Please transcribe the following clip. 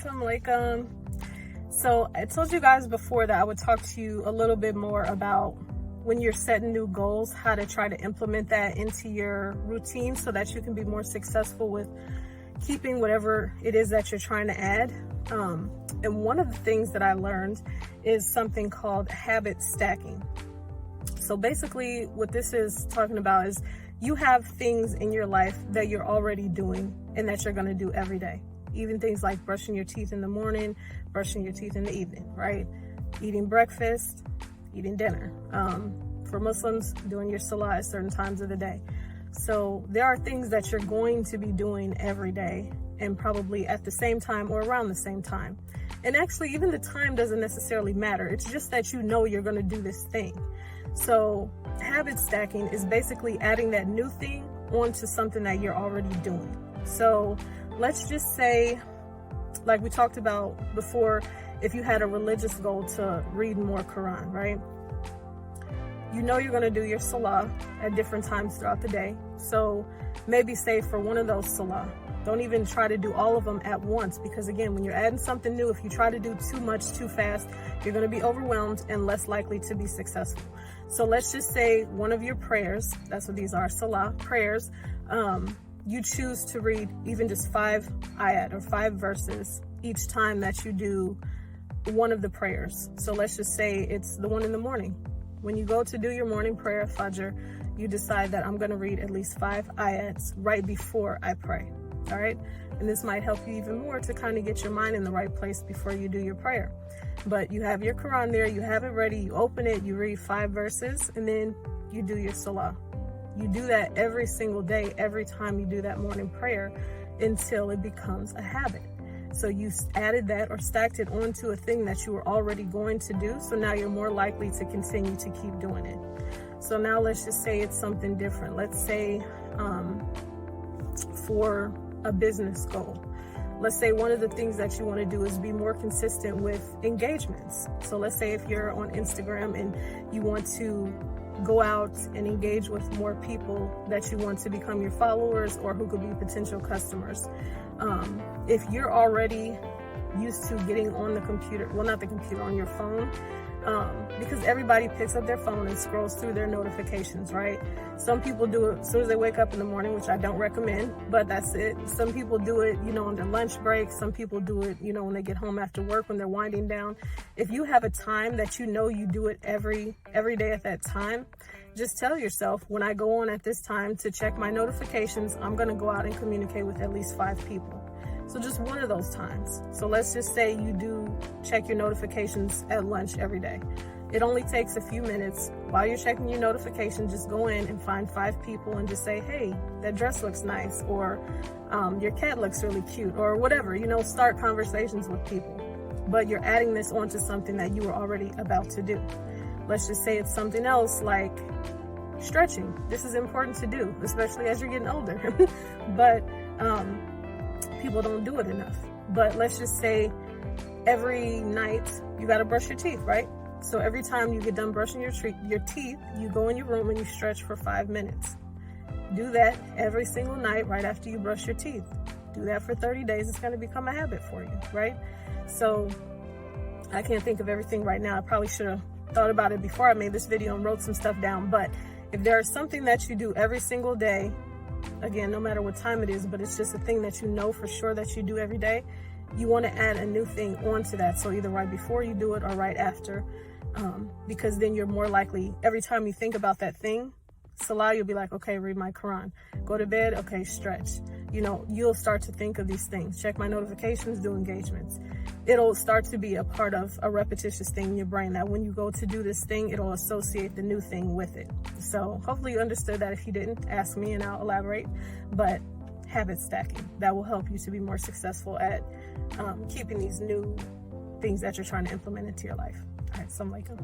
Assalamu alaikum. So I told you guys before that I would talk to you a little bit more about when you're setting new goals, how to try to implement that into your routine so that you can be more successful with keeping whatever it is that you're trying to add. And one of the things that I learned is something called habit stacking. So basically what this is talking about is you have things in your life that you're already doing and that you're going to do every day. Even things like brushing your teeth in the morning, brushing your teeth in the evening, right? Eating breakfast, eating dinner. For Muslims, doing your salah at certain times of the day. So there are things that you're going to be doing every day and probably at the same time or around the same time. And actually, even the time doesn't necessarily matter. It's just that you know you're going to do this thing. So habit stacking is basically adding that new thing onto something that you're already doing. So let's just say, like we talked about before, if you had a religious goal to read more Quran, right? You know you're going to do your salah at different times throughout the day. So maybe say for one of those salah, don't even try to do all of them at once, because again, when you're adding something new, if you try to do too much too fast, you're going to be overwhelmed and less likely to be successful. So let's just say one of your prayers, that's what these are, salah prayers, you choose to read even just 5 ayat or 5 verses each time that you do one of the prayers. So let's just say it's the one in the morning. When you go to do your morning prayer, Fajr, you decide that I'm going to read at least 5 ayats right before I pray. All right. And this might help you even more to kind of get your mind in the right place before you do your prayer. But you have your Quran there, you have it ready, you open it, you read 5 verses, and then you do your salah. You do that every single day, every time you do that morning prayer until it becomes a habit. So you added that or stacked it onto a thing that you were already going to do. So now you're more likely to continue to keep doing it. So now let's just say it's something different. Let's say for a business goal. Let's say one of the things that you want to do is be more consistent with engagements. So let's say if you're on Instagram and you want to go out and engage with more people that you want to become your followers or who could be potential customers. If you're already used to getting on the computer, well, not the computer, on your phone, because everybody picks up their phone and scrolls through their notifications, right? Some people do it as soon as they wake up in the morning, which I don't recommend, but that's it. Some people do it, on their lunch break. Some people do it, when they get home after work, when they're winding down. If you have a time that you do it every day at that time, just tell yourself, when I go on at this time to check my notifications, I'm going to go out and communicate with at least 5 people. So just one of those times. So let's just say you do check your notifications at lunch every day. It only takes a few minutes. While you're checking your notifications, just go in and find 5 people and just say, hey, that dress looks nice, or your cat looks really cute, or whatever, start conversations with people. But you're adding this onto something that you were already about to do. Let's just say it's something else like stretching. This is important to do, especially as you're getting older. But people don't do it enough. But let's just say every night you got to brush your teeth, right? So every time you get done brushing your teeth, you go in your room and you stretch for 5 minutes. Do that every single night right after you brush your teeth. Do that for 30 days. It's going to become a habit for you, right? So I can't think of everything right now. I probably should have thought about it before I made this video and wrote some stuff down. But if there is something that you do every single day, again, no matter what time it is, but it's just a thing that you know for sure that you do every day, you want to add a new thing onto that. So either right before you do it or right after, because then you're more likely, every time you think about that thing, salah, you'll be like, okay, read my Quran. Go to bed, okay, stretch. You'll start to think of these things. Check my notifications, do engagements. It'll start to be a part of a repetitious thing in your brain that when you go to do this thing, it'll associate the new thing with it. So hopefully you understood that. If you didn't, ask me and I'll elaborate. But habit stacking, that will help you to be more successful at keeping these new things that you're trying to implement into your life. All right, assalamu alaikum.